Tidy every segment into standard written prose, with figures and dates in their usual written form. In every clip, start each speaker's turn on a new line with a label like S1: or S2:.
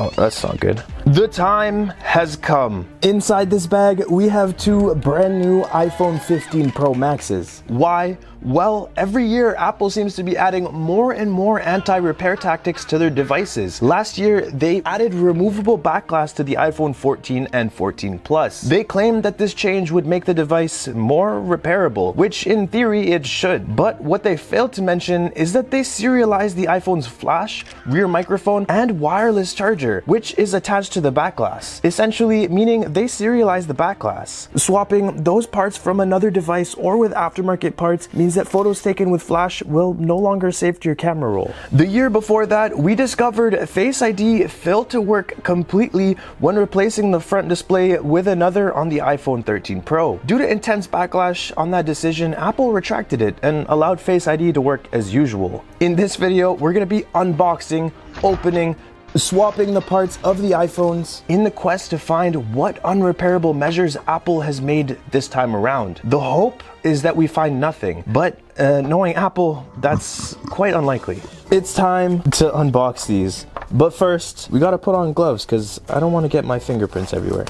S1: Oh, that's not good. The time has come. Inside this bag, we have two brand new iPhone 15 Pro Maxes. Why? Well, every year Apple seems to be adding more and more anti-repair tactics to their devices. Last year, they added removable back glass to the iPhone 14 and 14 Plus. They claimed that this change would make the device more repairable, which in theory it should. But what they failed to mention is that they serialized the iPhone's flash, rear microphone, and wireless charger, which is attached to the back glass. Essentially meaning they serialized the back glass. Swapping those parts from another device or with aftermarket parts means that photos taken with flash will no longer save to your camera roll. The year before that, we discovered Face ID failed to work completely when replacing the front display with another on the iPhone 13 Pro. Due to intense backlash on that decision, Apple retracted it and allowed Face ID to work as usual. In this video, we're going to be unboxing, opening, swapping the parts of the iPhones in the quest to find what unrepairable measures Apple has made this time around. The hope is that we find nothing, but knowing Apple, that's quite unlikely. It's time to unbox these, but first we gotta put on gloves because I don't want to get my fingerprints everywhere.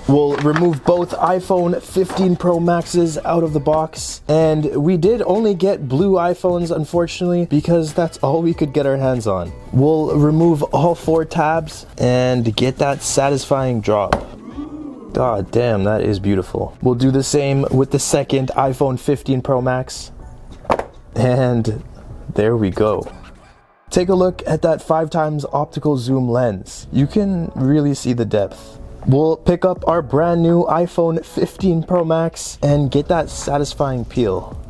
S1: We'll remove both iPhone 15 Pro Maxes out of the box, and we did only get blue iPhones, unfortunately, because that's all we could get our hands on. We'll remove all 4 tabs and get that satisfying drop. God damn, that is beautiful. We'll do the same with the second iPhone 15 Pro Max, and there we go. Take a look at that 5x optical zoom lens. You can really see the depth. We'll pick up our brand new iPhone 15 Pro Max and get that satisfying peel.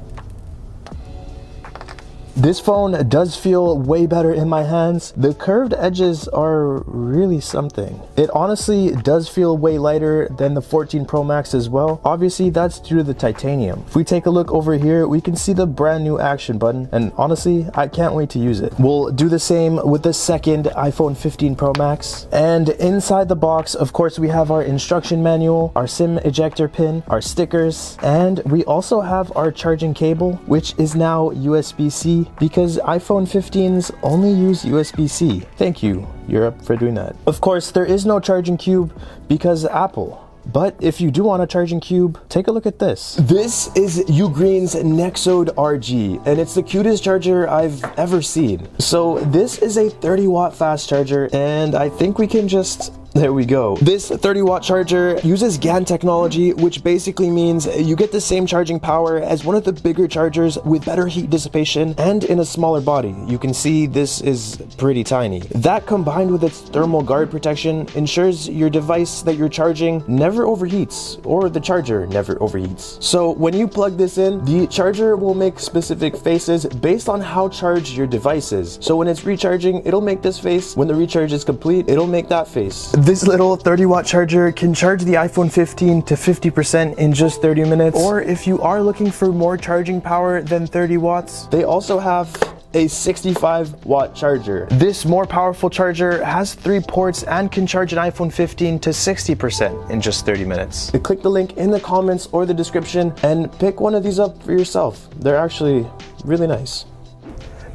S1: This phone does feel way better in my hands. The curved edges are really something. It honestly does feel way lighter than the 14 Pro Max as well. Obviously, that's due to the titanium. If we take a look over here, we can see the brand new action button, and honestly, I can't wait to use it. We'll do the same with the second iPhone 15 Pro Max. And inside the box, of course, we have our instruction manual, our SIM ejector pin, our stickers, and we also have our charging cable, which is now USB-C, because iPhone 15s only use USB-C. Thank you, Europe, for doing that. Of course, there is no charging cube because Apple. But if you do want a charging cube, take a look at this. This is Ugreen's Nexode RG, and it's the cutest charger I've ever seen. So this is a 30-watt fast charger, and I think we can just... There we go. This 30-watt charger uses GaN technology, which basically means you get the same charging power as one of the bigger chargers with better heat dissipation and in a smaller body. You can see this is pretty tiny. That combined with its thermal guard protection ensures your device that you're charging never overheats, or the charger never overheats. So when you plug this in, the charger will make specific faces based on how charged your device is. So when it's recharging, it'll make this face. When the recharge is complete, it'll make that face. This little 30-watt charger can charge the iPhone 15 to 50% in just 30 minutes. Or if you are looking for more charging power than 30 watts, they also have a 65-watt charger. This more powerful charger has 3 ports and can charge an iPhone 15 to 60% in just 30 minutes. Click the link in the comments or the description and pick one of these up for yourself. They're actually really nice.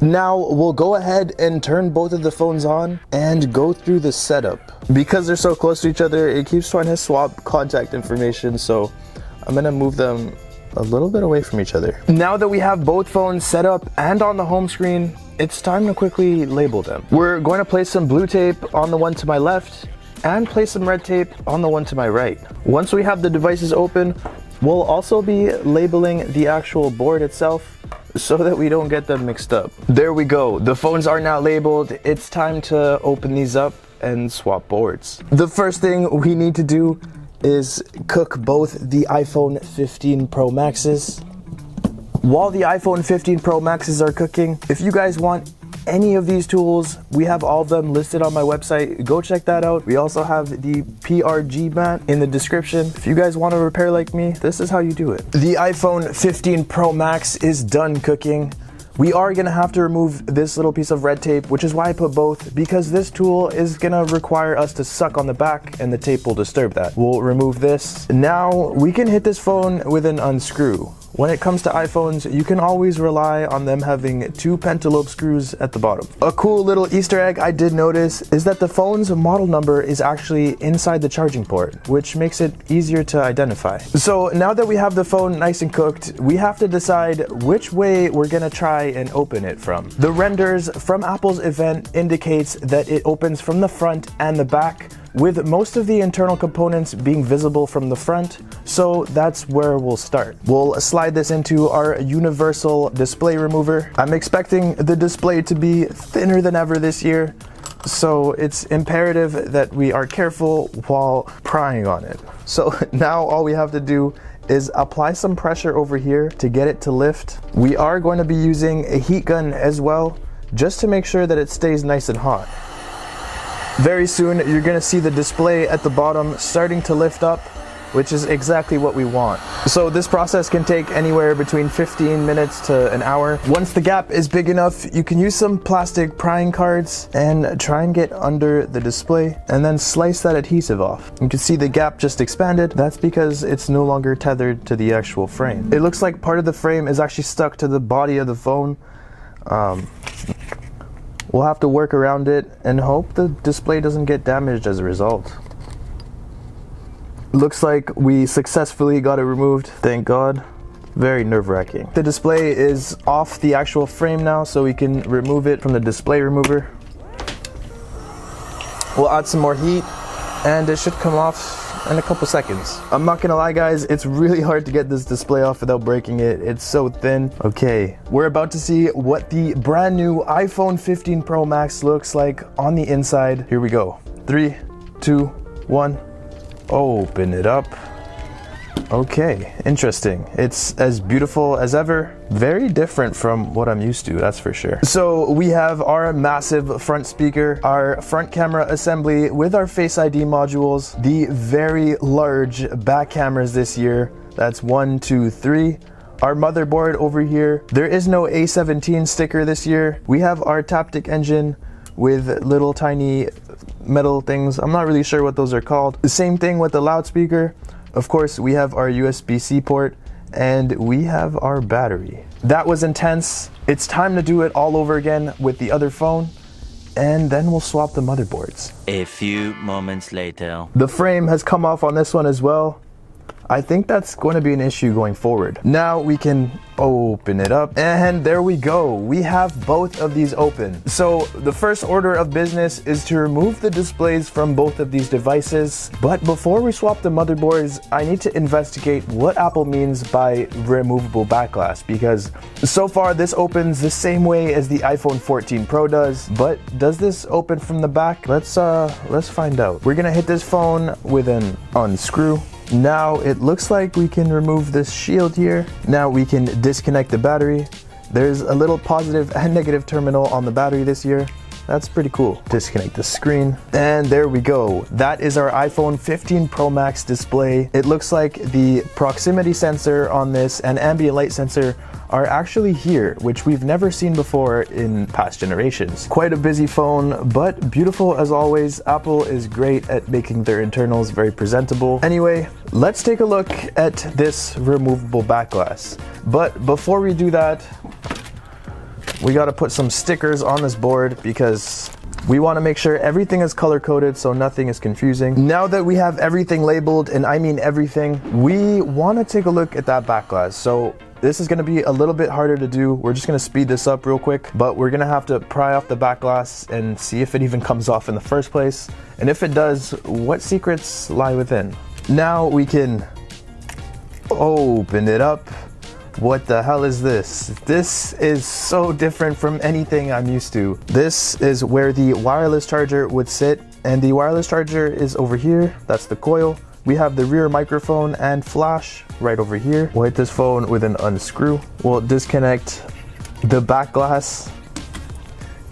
S1: Now we'll go ahead and turn both of the phones on and go through the setup. Because they're so close to each other, it keeps trying to swap contact information, so I'm gonna move them a little bit away from each other. Now that we have both phones set up and on the home screen, it's time to quickly label them. We're going to place some blue tape on the one to my left and place some red tape on the one to my right. Once we have the devices open, we'll also be labeling the actual board itself so that we don't get them mixed up. There we go. The phones are now labeled. It's time to open these up and swap boards. The first thing we need to do is cook both the iPhone 15 Pro Maxes. While the iPhone 15 Pro Maxes are cooking, if you guys want any of these tools, we have all of them listed on my website. Go check that out. We also have the PRG mat in the description. If you guys want to repair like me, this is how you do it. The iPhone 15 Pro Max is done cooking. We are gonna have to remove this little piece of red tape, which is why I put both, because this tool is gonna require us to suck on the back and the tape will disturb that. We'll remove this. Now we can hit this phone with an unscrew. when it comes to iPhones, you can always rely on them having 2 pentalobe screws at the bottom. A cool little Easter egg I did notice is that the phone's model number is actually inside the charging port, which makes it easier to identify. So now that we have the phone nice and cooked, we have to decide which way we're gonna try and open it from. The renders from Apple's event indicates that it opens from the front and the back, with most of the internal components being visible from the front, so that's where we'll start. We'll slide this into our universal display remover. I'm expecting the display to be thinner than ever this year, so it's imperative that we are careful while prying on it. So now all we have to do is apply some pressure over here to get it to lift. We are going to be using a heat gun as well, just to make sure that it stays nice and hot. Very soon, you're gonna see the display at the bottom starting to lift up, which is exactly what we want. So this process can take anywhere between 15 minutes to an hour. Once the gap is big enough, you can use some plastic prying cards and try and get under the display and then slice that adhesive off. You can see the gap just expanded. That's because it's no longer tethered to the actual frame. It looks like part of the frame is actually stuck to the body of the phone. We'll have to work around it and hope the display doesn't get damaged as a result. Looks like we successfully got it removed, thank God. Very nerve-wracking. The display is off the actual frame now, so we can remove it from the display remover. We'll add some more heat and it should come off in a couple seconds. I'm not gonna lie guys, it's really hard to get this display off without breaking it. It's so thin. Okay, we're about to see what the brand new iPhone 15 Pro Max looks like on the inside. Here we go. 3, 2, 1. Open it up. Okay, interesting. It's as beautiful as ever. Very different from what I'm used to, that's for sure. So we have our massive front speaker, our front camera assembly with our Face ID modules, the very large back cameras this year. That's 1, 2, 3. Our motherboard over here. There is no A17 sticker this year. We have our Taptic engine with little tiny metal things. I'm not really sure what those are called. The same thing with the loudspeaker. Of course, we have our USB-C port and we have our battery. That was intense. It's time to do it all over again with the other phone, and then we'll swap the motherboards.
S2: A few moments later.
S1: The frame has come off on this one as well. I think that's going to be an issue going forward. Now we can open it up and there we go. We have both of these open. So the first order of business is to remove the displays from both of these devices. But before we swap the motherboards, I need to investigate what Apple means by removable back glass, because so far this opens the same way as the iPhone 14 Pro does. But does this open from the back? Let's find out. We're gonna hit this phone with an unscrew. Now it looks like we can remove this shield here. Now we can disconnect the battery. There's a little positive and negative terminal on the battery this year. That's pretty cool. Disconnect the screen. And there we go. That is our iPhone 15 Pro Max display. It looks like the proximity sensor on this and ambient light sensor are actually here, which we've never seen before in past generations. Quite a busy phone, but beautiful as always. Apple is great at making their internals very presentable. Anyway, let's take a look at this removable back glass. But before we do that, we got to put some stickers on this board because we want to make sure everything is color coded so nothing is confusing. Now that we have everything labeled, and I mean everything, we want to take a look at that back glass. So this is going to be a little bit harder to do. We're just going to speed this up real quick, but we're going to have to pry off the back glass and see if it even comes off in the first place. And if it does, what secrets lie within? Now we can open it up. What the hell is this? This is so different from anything I'm used to. This is where the wireless charger would sit, and the wireless charger is over here. That's the coil. We have the rear microphone and flash right over here. We'll hit this phone with an unscrew. We'll disconnect the back glass.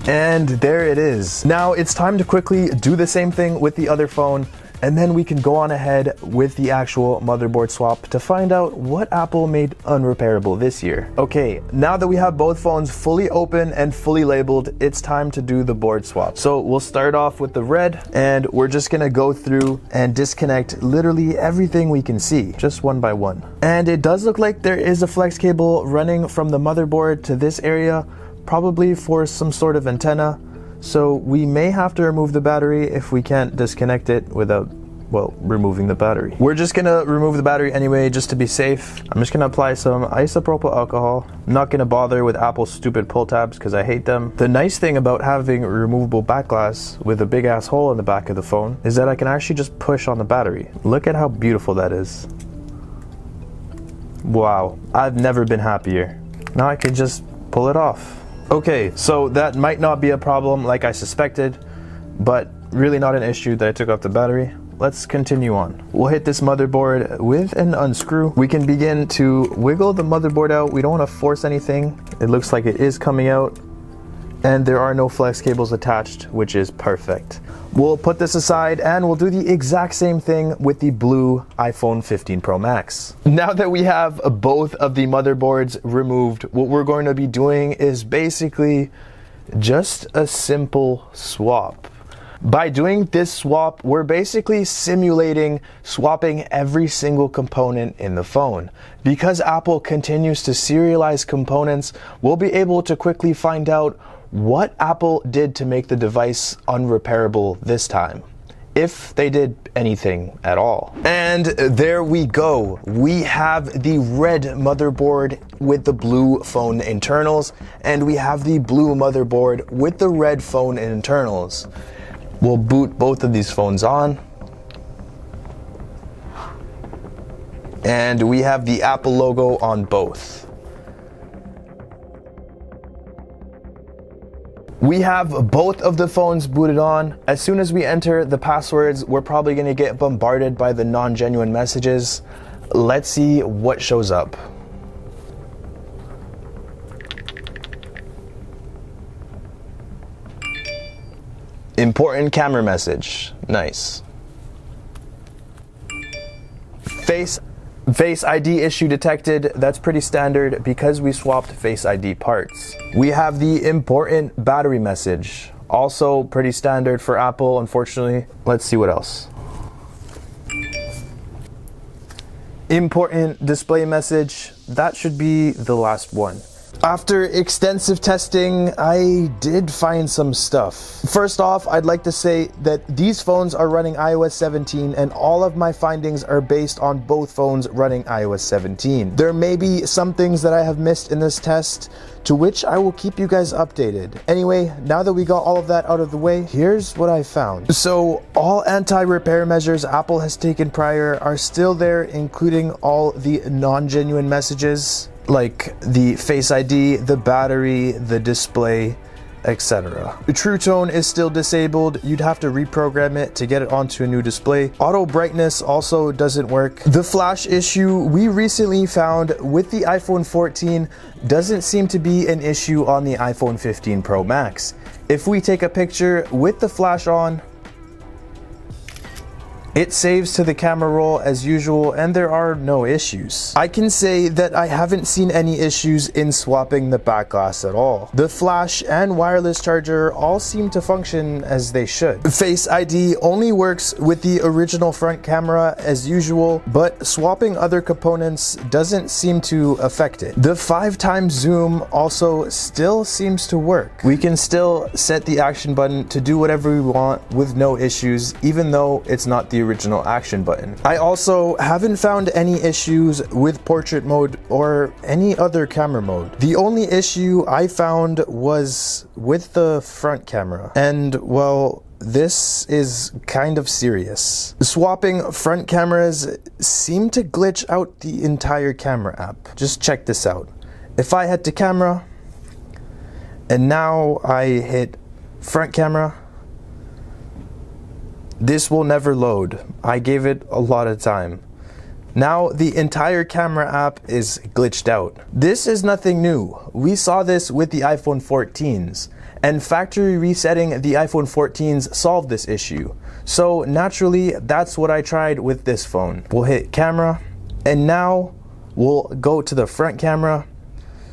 S1: And there it is. Now it's time to quickly do the same thing with the other phone. and then we can go on ahead with the actual motherboard swap to find out what Apple made unrepairable this year. Okay, now that we have both phones fully open and fully labeled, it's time to do the board swap. So we'll start off with the red, and we're just gonna go through and disconnect literally everything we can see, just one by one. And it does look like there is a flex cable running from the motherboard to this area, probably for some sort of antenna. So we may have to remove the battery if we can't disconnect it without, well, removing the battery. We're just gonna remove the battery anyway, just to be safe. I'm just gonna apply some isopropyl alcohol. I'm not gonna bother with Apple's stupid pull tabs because I hate them. The nice thing about having removable back glass with a big ass hole in the back of the phone is that I can actually just push on the battery. Look at how beautiful that is. Wow, I've never been happier. Now I can just pull it off. Okay, so that might not be a problem like I suspected, but really not an issue that I took off the battery. Let's continue on. We'll hit this motherboard with an unscrew. We can begin to wiggle the motherboard out. We don't want to force anything. It looks like it is coming out, and there are no flex cables attached, which is perfect. We'll put this aside and we'll do the exact same thing with the blue iPhone 15 Pro Max. Now that we have both of the motherboards removed, what we're going to be doing is basically just a simple swap. By doing this swap, we're basically simulating swapping every single component in the phone. Because Apple continues to serialize components, we'll be able to quickly find out what Apple did to make the device unrepairable this time, if they did anything at all. And there we go. We have the red motherboard with the blue phone internals, and we have the blue motherboard with the red phone internals. We'll boot both of these phones on, and we have the Apple logo on both. We have both of the phones booted on. As soon as we enter the passwords, we're probably gonna get bombarded by the non-genuine messages. Let's see what shows up. Important camera message. Nice. Face ID issue detected. That's pretty standard because we swapped Face ID parts. We have the important battery message. Also pretty standard for Apple, unfortunately. Let's see what else. Important display message. That should be the last one. After extensive testing, I did find some stuff. First off, I'd like to say that these phones are running iOS 17 and all of my findings are based on both phones running iOS 17. There may be some things that I have missed in this test, to which I will keep you guys updated. Anyway, now that we got all of that out of the way, here's what I found. So all anti-repair measures Apple has taken prior are still there, including all the non-genuine messages, like the Face ID, the battery, the display, etc. The True Tone is still disabled. You'd have to reprogram it to get it onto a new display. Auto brightness also doesn't work. The flash issue we recently found with the iPhone 14 doesn't seem to be an issue on the iPhone 15 Pro Max. If we take a picture with the flash on, it saves to the camera roll as usual, and there are no issues. I can say that I haven't seen any issues in swapping the back glass at all. The flash and wireless charger all seem to function as they should. Face ID only works with the original front camera as usual, but swapping other components doesn't seem to affect it. The 5x zoom also still seems to work. We can still set the action button to do whatever we want with no issues, even though it's not the original action button. I also haven't found any issues with portrait mode or any other camera mode. The only issue I found was with the front camera, and well, this is kind of serious. Swapping front cameras seem to glitch out the entire camera app. Just check this out. If I head to camera and now I hit front camera, this will never load. I gave it a lot of time. Now the entire camera app is glitched out. This is nothing new. We saw this with the iPhone 14s. and factory resetting the iPhone 14s solved this issue. So naturally, that's what I tried with this phone. We'll hit camera, and now we'll go to the front camera.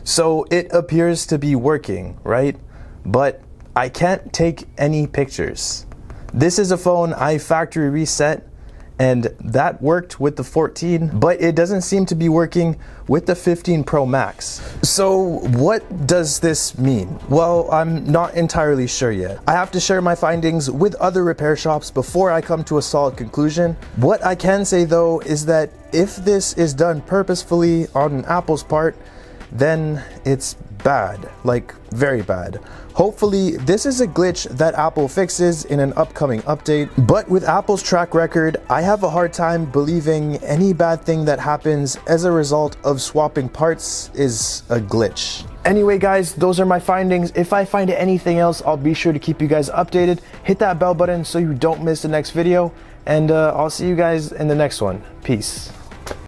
S1: So it appears to be working, right? But I can't take any pictures. This is a phone I factory reset, and that worked with the 14, but it doesn't seem to be working with the 15 Pro Max. So what does this mean? Well, I'm not entirely sure yet. I have to share my findings with other repair shops before I come to a solid conclusion. What I can say though is that if this is done purposefully on Apple's part, then it's bad, like very bad. Hopefully this is a glitch that Apple fixes in an upcoming update, but with Apple's track record, I have a hard time believing any bad thing that happens as a result of swapping parts is a glitch. Anyway guys, those are my findings. If I find anything else, I'll be sure to keep you guys updated. Hit that bell button so you don't miss the next video, and I'll see you guys in the next one. Peace.